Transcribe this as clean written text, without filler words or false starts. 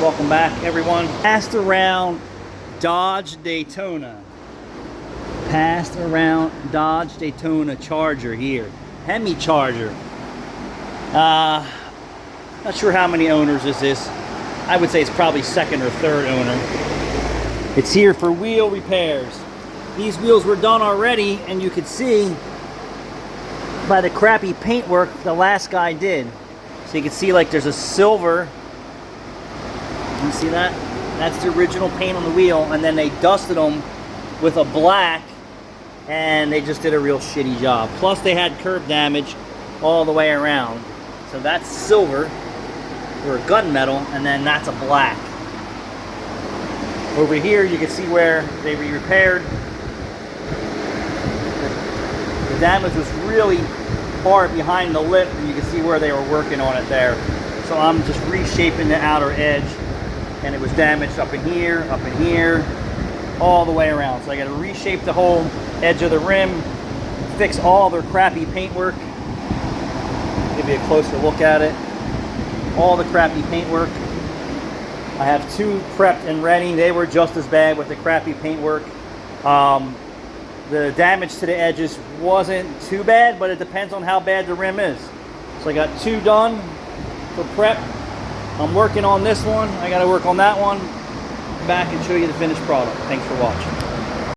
Welcome back, everyone. Passed around Dodge Daytona. Passed around Dodge Daytona Charger here. Hemi Charger. Not sure how many owners this is. I would say it's probably second or third owner. It's here for wheel repairs. These wheels were done already, and you could see by the crappy paintwork the last guy did. So you can see like there's a silver. You see that? That's the original paint on the wheel, and then they dusted them with a black, and they just did a real shitty job. Plus they had curb damage all the way around. So that's silver, or gunmetal, and then that's a black. Over here you can see where they repaired. The damage was really far behind the lip, and you can see where they were working on it there. So I'm just reshaping the outer edge, and it was damaged up in here, all the way around. So I got to reshape the whole edge of the rim, fix all their crappy paintwork. Give you a closer look at it. All the crappy paintwork. I have two prepped and ready. They were just as bad with the crappy paintwork. The damage to the edges wasn't too bad, but it depends on how bad the rim is. So I got two done for prep. I'm working on this one. I got to work on that one. Back and show you the finished product. Thanks for watching.